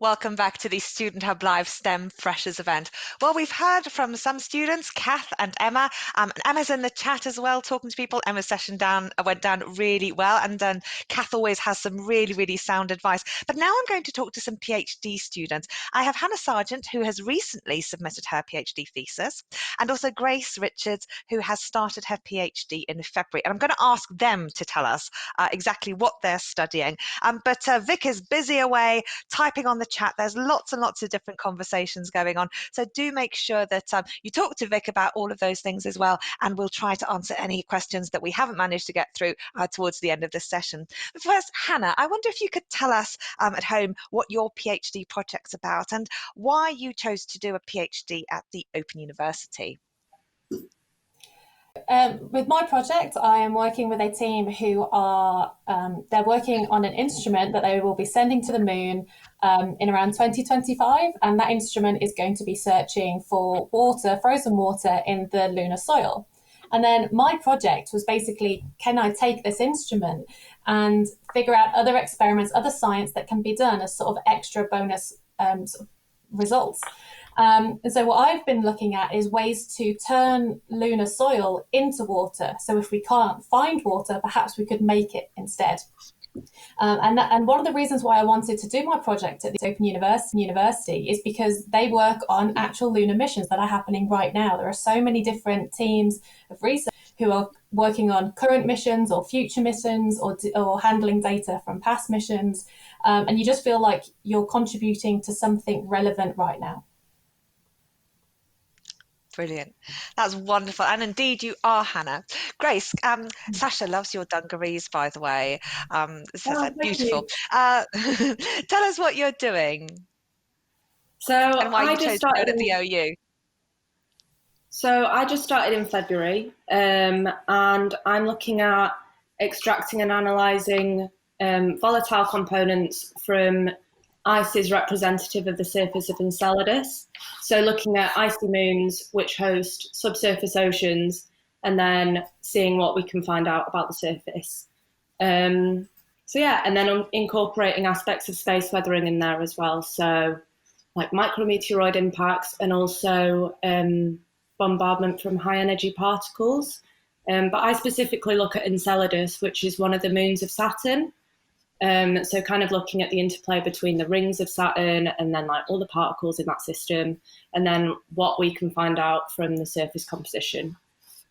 Welcome back to the Student Hub Live STEM Freshers event. Well, we've heard from some students, Kath and Emma. And Emma's in the chat as well, talking to people. Emma's session went down really well, and Kath always has some really, really sound advice. But now I'm going to talk to some PhD students. I have Hannah Sargent, who has recently submitted her PhD thesis, and also Grace Richards, who has started her PhD in February. And I'm going to ask them to tell us exactly what they're studying. But Vic is busy away, typing on the chat. There's lots and lots of different conversations going on. So do make sure that you talk to Vic about all of those things as well, and we'll try to answer any questions that we haven't managed to get through towards the end of this session. But first, Hannah, I wonder if you could tell us at home what your PhD project's about and why you chose to do a PhD at the Open University. With my project, I am working with a team who are they're working on an instrument that they will be sending to the moon in around 2025, and that instrument is going to be searching for water, frozen water in the lunar soil. And then my project was basically, can I take this instrument and figure out other experiments, other science that can be done as sort of extra bonus sort of results. And so what I've been looking at is ways to turn lunar soil into water. So if we can't find water, perhaps we could make it instead. And one of the reasons why I wanted to do my project at the Open University is because they work on actual lunar missions that are happening right now. There are so many different teams of research who are working on current missions or future missions or handling data from past missions. And you just feel like you're contributing to something relevant right now. Brilliant. That's wonderful. And indeed you are, Hannah. Grace, Sasha loves your dungarees, by the way. So beautiful. Tell us what you're doing. So and why you chose to go to the OU. So I just started in February, and I'm looking at extracting and analysing volatile components from ice's representative of the surface of Enceladus. So looking at icy moons which host subsurface oceans, and then seeing what we can find out about the surface. And then incorporating aspects of space weathering in there as well. So like micrometeoroid impacts and also bombardment from high energy particles. But I specifically look at Enceladus, which is one of the moons of Saturn. So kind of looking at the interplay between the rings of Saturn and then like all the particles in that system, and then what we can find out from the surface composition.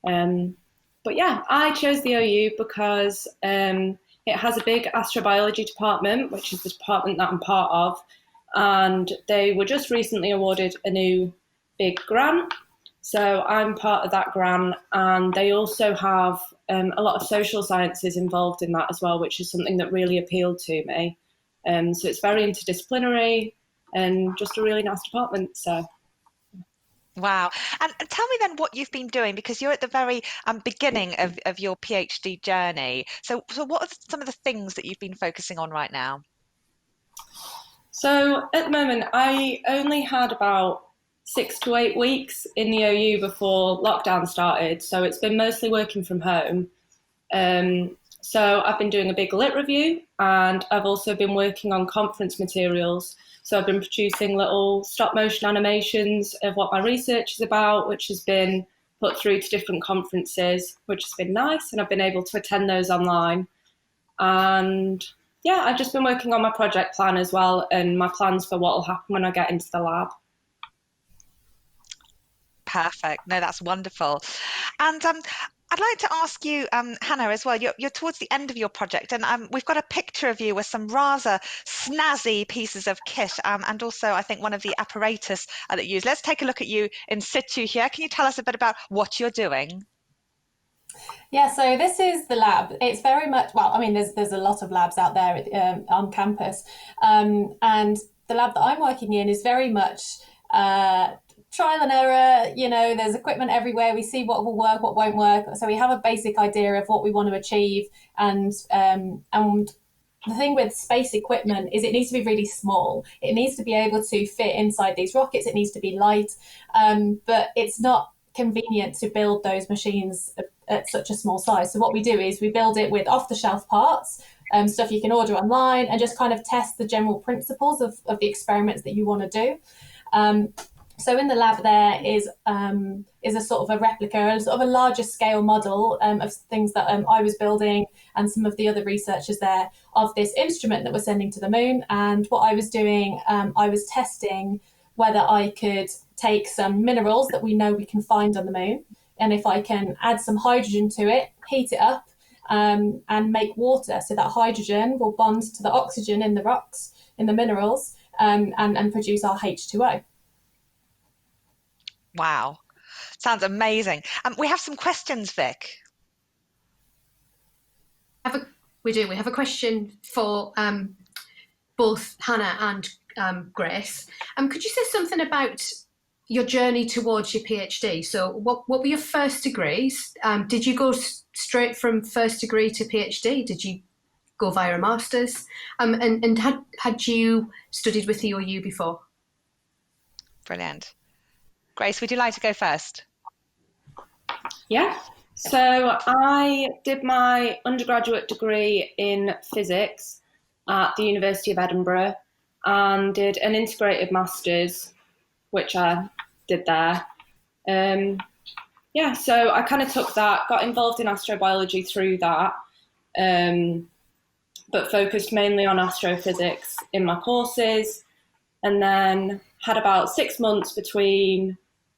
But yeah, I chose the OU because it has a big astrobiology department, which is the department that I'm part of. And they were just recently awarded a new big grant. So I'm part of that grant, and they also have a lot of social sciences involved in that as well, which is something that really appealed to me. So it's very interdisciplinary and just a really nice department. So. Wow. And tell me then what you've been doing, because you're at the very beginning of your PhD journey. So what are some of the things that you've been focusing on right now? So at the moment, I only had about 6 to 8 weeks in the OU before lockdown started. So it's been mostly working from home. So I've been doing a big lit review, and I've also been working on conference materials. So I've been producing little stop motion animations of what my research is about, which has been put through to different conferences, which has been nice. And I've been able to attend those online. And yeah, I've just been working on my project plan as well, and my plans for what will happen when I get into the lab. Perfect. No, that's wonderful. And I'd like to ask you, Hannah, as well, you're towards the end of your project, and we've got a picture of you with some rather snazzy pieces of kit, and also I think one of the apparatus that you use. Let's take a look at you in situ here. Can you tell us a bit about what you're doing? Yeah, so this is the lab. It's very much, well, I mean, there's a lot of labs out there on campus, and the lab that I'm working in is very much trial and error. You know, there's equipment everywhere. We see what will work, what won't work. So we have a basic idea of what we want to achieve. And the thing with space equipment is it needs to be really small. It needs to be able to fit inside these rockets. It needs to be light, but it's not convenient to build those machines at such a small size. So what we do is we build it with off-the-shelf parts. stuff you can order online, and just kind of test the general principles of the experiments that you want to do. So in the lab there is a sort of a replica, a sort of a larger scale model of things that I was building, and some of the other researchers there, of this instrument that we're sending to the moon. And what I was doing, I was testing whether I could take some minerals that we know we can find on the moon, and if I can add some hydrogen to it, heat it up, and make water, so that hydrogen will bond to the oxygen in the rocks, in the minerals, and produce our H2O. Wow, sounds amazing. We have some questions, Vic. We do. We have a question for both Hannah and Grace. Could you say something about your journey towards your PhD? So what were your first degrees? Did you go straight from first degree to PhD? Did you go via a master's? And had you studied with the OU before? Brilliant. Grace, would you like to go first? Yeah. So I did my undergraduate degree in physics at the University of Edinburgh and did an integrated master's, which I did there. So I kind of took that, got involved in astrobiology through that, but focused mainly on astrophysics in my courses, and then had about 6 months between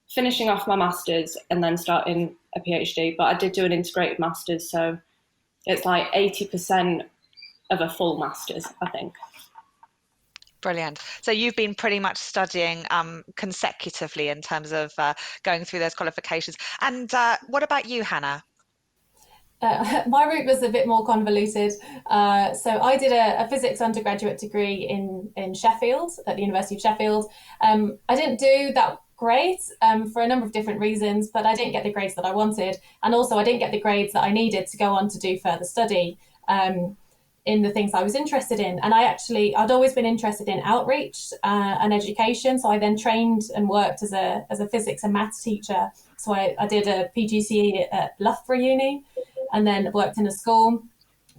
finishing off my master's and then starting a PhD. But I did do an integrated master's, so it's like 80% of a full master's, I think. Brilliant. So you've been pretty much studying consecutively in terms of going through those qualifications. And what about you, Hannah? My route was a bit more convoluted. So I did a physics undergraduate degree in Sheffield, at the University of Sheffield. I didn't do that great for a number of different reasons, but I didn't get the grades that I wanted. And also I didn't get the grades that I needed to go on to do further study in the things I was interested in. And I'd always been interested in outreach and education. So I then trained and worked as a physics and maths teacher. So I did a PGCE at Loughborough Uni, and then worked in a school.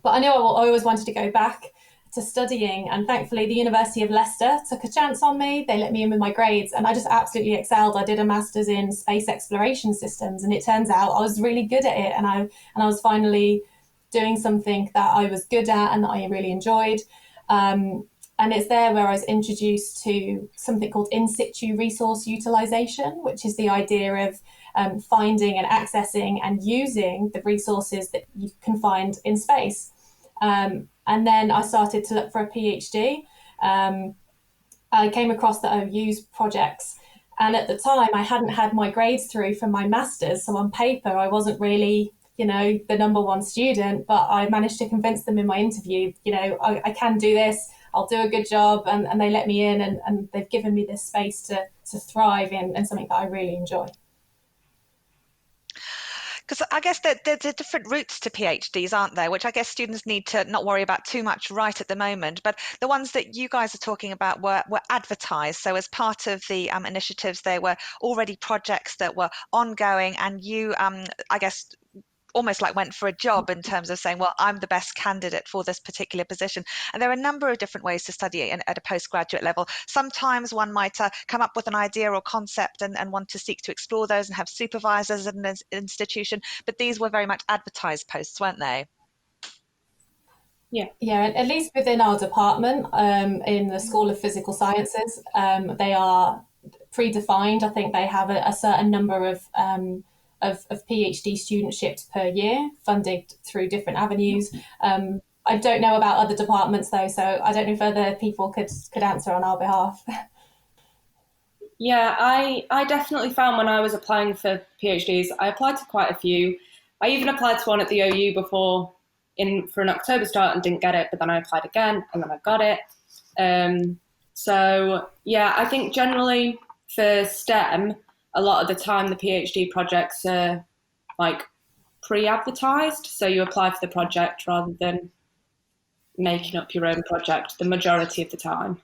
But I knew I always wanted to go back to studying, and thankfully the University of Leicester took a chance on me. They let me in with my grades, and I just absolutely excelled. I did a master's in space exploration systems, and it turns out I was really good at it, and I was finally doing something that I was good at and that I really enjoyed. And it's there where I was introduced to something called in situ resource utilization, which is the idea of finding and accessing and using the resources that you can find in space. And then I started to look for a PhD. I came across the OU's projects, and at the time I hadn't had my grades through from my master's, so on paper I wasn't really, the number one student, but I managed to convince them in my interview, I can do this, I'll do a good job, and they let me in, and they've given me this space to thrive in something that I really enjoy. Because I guess there are different routes to PhDs, aren't there? Which I guess students need to not worry about too much right at the moment. But the ones that you guys are talking about were advertised. So as part of the initiatives, they were already projects that were ongoing, and you, I guess, almost like went for a job in terms of saying, well, I'm the best candidate for this particular position. And there are a number of different ways to study it at a postgraduate level. Sometimes one might come up with an idea or concept and want to seek to explore those and have supervisors at an institution. But these were very much advertised posts, weren't they? Yeah, at least within our department, in the School of Physical Sciences, they are predefined. I think they have a certain number of PhD studentships per year, funded through different avenues. I don't know about other departments though, so I don't know if other people could answer on our behalf. Yeah, I definitely found when I was applying for PhDs, I applied to quite a few. I even applied to one at the OU before for an October start and didn't get it, but then I applied again and then I got it. So yeah, I think generally for STEM, a lot of the time the PhD projects are like pre-advertised. So you apply for the project rather than making up your own project the majority of the time.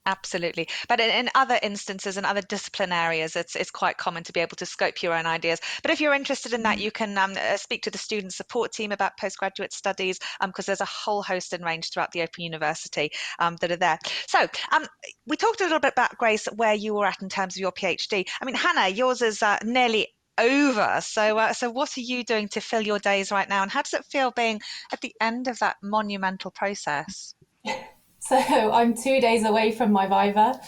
Absolutely. But in other instances and other discipline areas, it's quite common to be able to scope your own ideas. But if you're interested in that, you can speak to the student support team about postgraduate studies, because there's a whole host and range throughout the Open University that are there. So we talked a little bit about, Grace, where you were at in terms of your PhD. I mean, Hannah, yours is nearly over. So what are you doing to fill your days right now? And how does it feel being at the end of that monumental process? So I'm 2 days away from my Viva,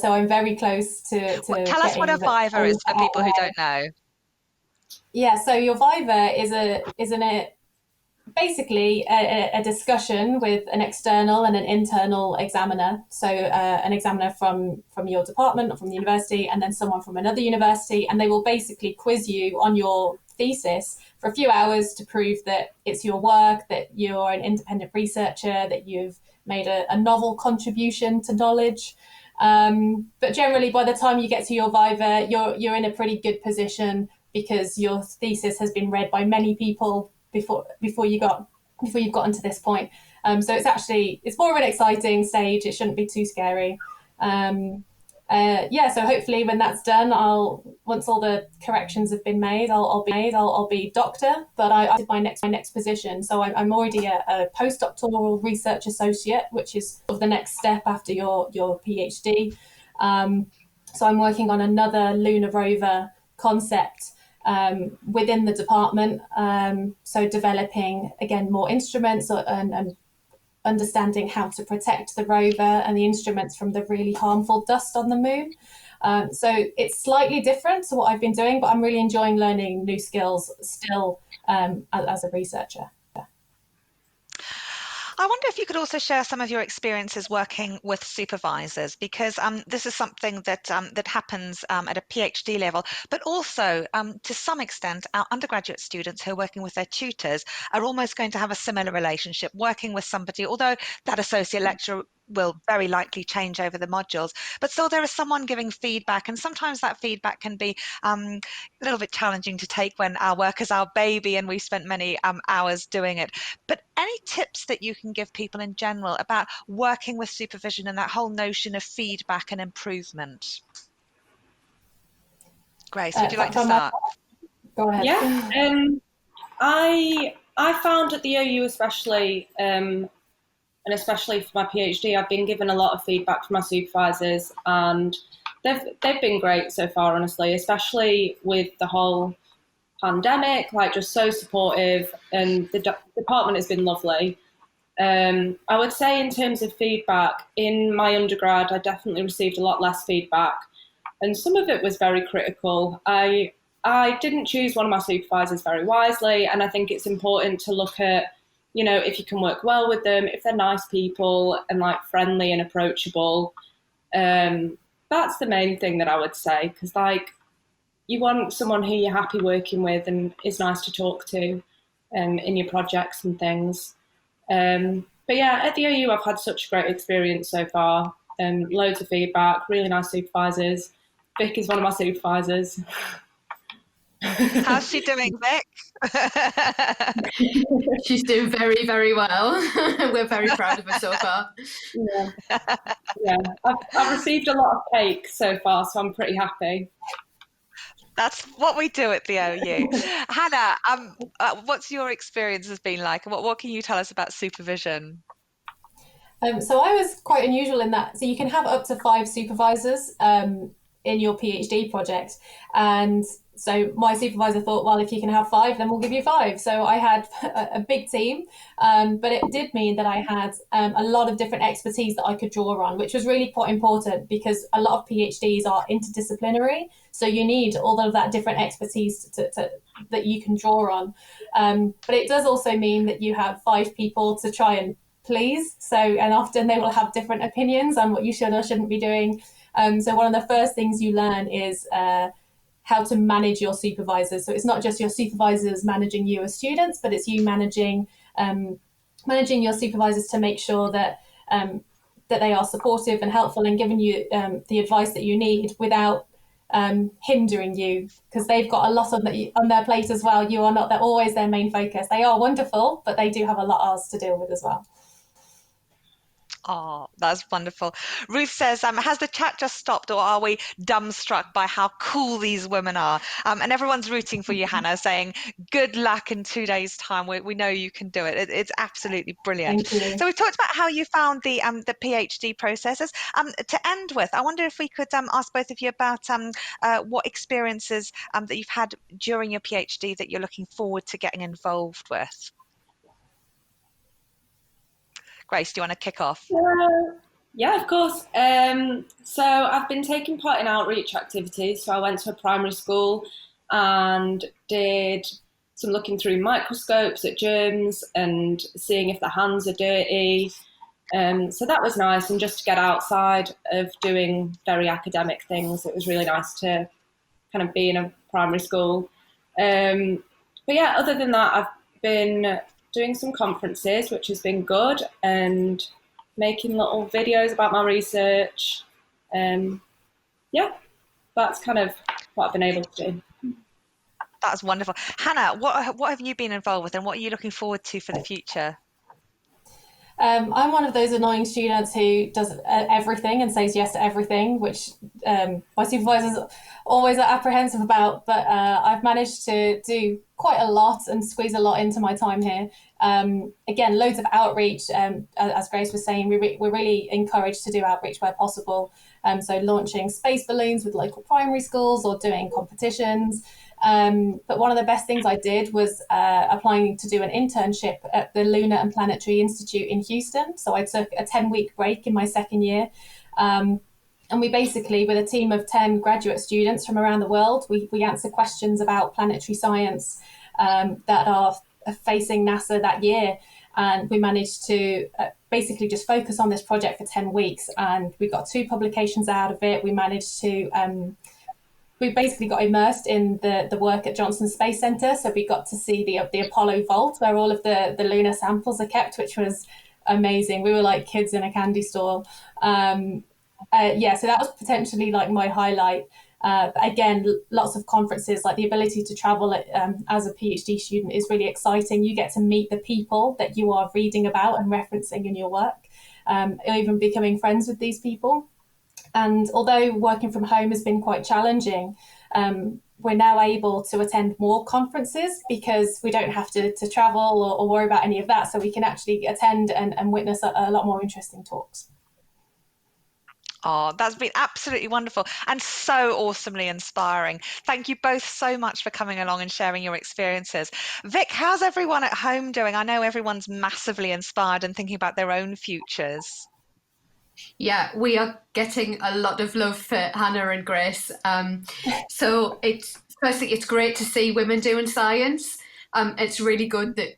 so I'm very close to Tell us what a Viva is for people who don't know. Yeah, so your Viva is basically a discussion with an external and an internal examiner. So an examiner from your department or from the university, and then someone from another university, and they will basically quiz you on your thesis for a few hours to prove that it's your work, that you're an independent researcher, that you've made a novel contribution to knowledge. But generally, by the time you get to your Viva, you're in a pretty good position because your thesis has been read by many people before you've gotten to this point. So it's more of an exciting stage. It shouldn't be too scary. So hopefully when that's done, once all the corrections have been made, I'll be doctor. But I did my next position, so I'm already a postdoctoral research associate, which is sort of the next step after your PhD. So I'm working on another lunar rover concept within the department. So developing again more instruments and understanding how to protect the rover and the instruments from the really harmful dust on the moon. So it's slightly different to what I've been doing, but I'm really enjoying learning new skills still as a researcher. I wonder if you could also share some of your experiences working with supervisors, because this is something that happens at a PhD level, but also to some extent our undergraduate students who are working with their tutors are almost going to have a similar relationship, working with somebody, although that associate lecturer will very likely change over the modules, but still there is someone giving feedback, and sometimes that feedback can be a little bit challenging to take when our work is our baby and we've spent many hours doing it. But any tips that you can give people in general about working with supervision and that whole notion of feedback and improvement? Grace, would you like to start? Go ahead. Yeah, I found at the OU especially, and especially for my PhD, I've been given a lot of feedback from my supervisors, and they've been great so far, honestly, especially with the whole pandemic, like just so supportive, and the department has been lovely. I would say in terms of feedback, in my undergrad, I definitely received a lot less feedback, and some of it was very critical. I didn't choose one of my supervisors very wisely, and I think it's important to look at, if you can work well with them, if they're nice people and like friendly and approachable. That's the main thing that I would say, because like you want someone who you're happy working with and is nice to talk to in your projects and things. But yeah, at the OU I've had such a great experience so far. Loads of feedback, really nice supervisors. Vic is one of my supervisors. How's she doing, Vic? She's doing very, very well. We're very proud of her so far. Yeah. I've received a lot of cake so far, so I'm pretty happy. That's what we do at the OU. Hannah, what's your experience has been like? What can you tell us about supervision? So I was quite unusual in that. So you can have up to 5 supervisors in your PhD project, and so my supervisor thought, well, if you can have 5, then we'll give you 5. So I had a big team, but it did mean that I had a lot of different expertise that I could draw on, which was really quite important because a lot of PhDs are interdisciplinary. So you need all of that different expertise that you can draw on. But it does also mean that you have 5 people to try and please. And often they will have different opinions on what you should or shouldn't be doing. So one of the first things you learn is how to manage your supervisors. So it's not just your supervisors managing you as students, but it's you managing your supervisors to make sure that they are supportive and helpful and giving you the advice that you need without hindering you, because they've got a lot on their plate as well. You are not always their main focus. They are wonderful, but they do have a lot else to deal with as well. Oh, that's wonderful. Ruth says, has the chat just stopped, or are we dumbstruck by how cool these women are? And everyone's rooting for you, Hannah, saying, good luck in 2 days' time. We know you can do it. It's absolutely brilliant. Thank you. So we've talked about how you found the PhD processes. To end with, I wonder if we could ask both of you about what experiences that you've had during your PhD that you're looking forward to getting involved with. Grace, do you want to kick off? Yeah, of course. So I've been taking part in outreach activities. So I went to a primary school and did some looking through microscopes at germs and seeing if the hands are dirty. So that was nice, and just to get outside of doing very academic things, it was really nice to kind of be in a primary school. But yeah, other than that, I've been doing some conferences, which has been good, and making little videos about my research. Yeah, that's kind of what I've been able to do. That's wonderful. Hannah, what have you been involved with, and what are you looking forward to for the future? I'm one of those annoying students who does everything and says yes to everything, which my supervisors always are apprehensive about. But I've managed to do quite a lot and squeeze a lot into my time here. Again, loads of outreach. As Grace was saying, we're really encouraged to do outreach where possible. So launching space balloons with local primary schools or doing competitions. But one of the best things I did was applying to do an internship at the Lunar and Planetary Institute in Houston. So I took a 10-week break in my second year. And we basically, with a team of 10 graduate students from around the world, we answer questions about planetary science that are facing NASA that year. And we managed to basically just focus on this project for 10 weeks. And we got 2 publications out of it. We managed to... we basically got immersed in the work at Johnson Space Center. So we got to see the Apollo vault where all of the lunar samples are kept, which was amazing. We were like kids in a candy store. Yeah, so that was potentially like my highlight. Again, lots of conferences, like the ability to travel as a PhD student is really exciting. You get to meet the people that you are reading about and referencing in your work, even becoming friends with these people. And although working from home has been quite challenging, we're now able to attend more conferences because we don't have to travel or worry about any of that. So we can actually attend and witness a lot more interesting talks. Oh, that's been absolutely wonderful and so awesomely inspiring. Thank you both so much for coming along and sharing your experiences. Vic, how's everyone at home doing? I know everyone's massively inspired and thinking about their own futures. Yeah, we are getting a lot of love for Hannah and Grace. So it's great to see women doing science. It's really good that,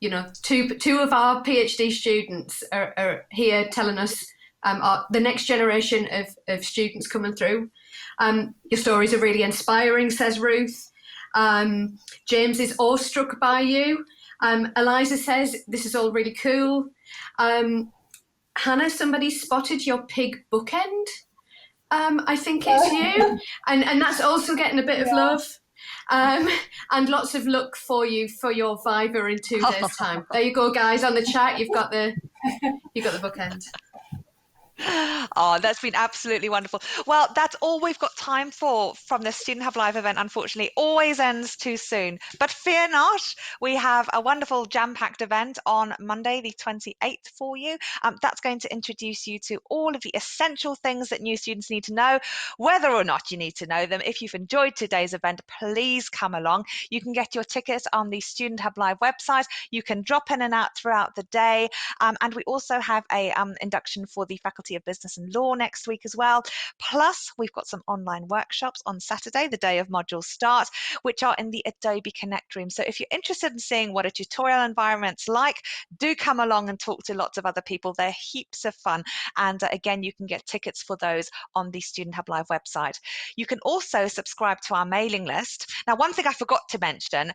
you know, two of our PhD students are here telling us are the next generation of students coming through. Your stories are really inspiring, says Ruth. James is awestruck by you. Eliza says this is all really cool. Hannah, somebody spotted your pig bookend. I think it's you. And that's also getting a bit of love. And lots of luck for you for your Viva in 2 days' time. There you go, guys, on the chat. You've got the bookend. Oh, that's been absolutely wonderful. Well, that's all we've got time for from the Student Hub Live event. Unfortunately, always ends too soon. But fear not, we have a wonderful jam-packed event on Monday, the 28th for you. That's going to introduce you to all of the essential things that new students need to know, whether or not you need to know them. If you've enjoyed today's event, please come along. You can get your tickets on the Student Hub Live website. You can drop in and out throughout the day. And we also have a induction for the Faculty of Business and Law next week as well. Plus, we've got some online workshops on Saturday, the day of module start, which are in the Adobe Connect room. So if you're interested in seeing what a tutorial environment's like, do come along and talk to lots of other people. They're heaps of fun. And again, you can get tickets for those on the Student Hub Live website. You can also subscribe to our mailing list. Now, one thing I forgot to mention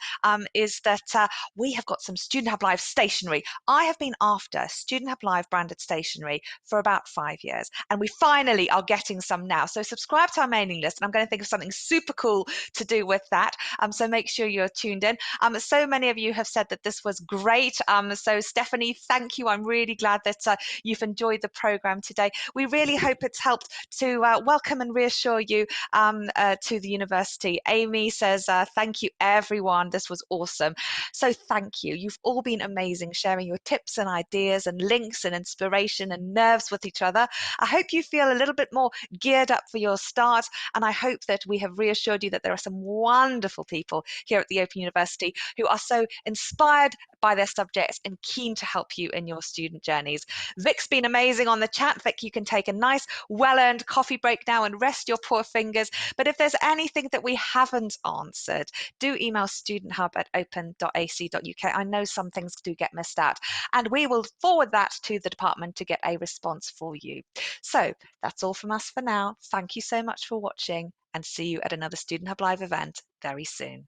is that we have got some Student Hub Live stationery. I have been after Student Hub Live branded stationery for about 5 years, and we finally are getting some now. So subscribe to our mailing list, and I'm going to think of something super cool to do with that. So make sure you're tuned in. So many of you have said that this was great. So Stephanie, thank you. I'm really glad that you've enjoyed the program today. We really hope it's helped to welcome and reassure you to the university. Amy says, thank you, everyone. This was awesome. So thank you. You've all been amazing, sharing your tips and ideas and links and inspiration and nerves with each other. I hope you feel a little bit more geared up for your start, and I hope that we have reassured you that there are some wonderful people here at the Open University who are so inspired by their subjects and keen to help you in your student journeys. Vic's been amazing on the chat. Vic, you can take a nice, well-earned coffee break now and rest your poor fingers. But if there's anything that we haven't answered, do email studenthub@open.ac.uk. I know some things do get missed out, and we will forward that to the department to get a response for you. So that's all from us for now. Thank you so much for watching, and see you at another Student Hub Live event very soon.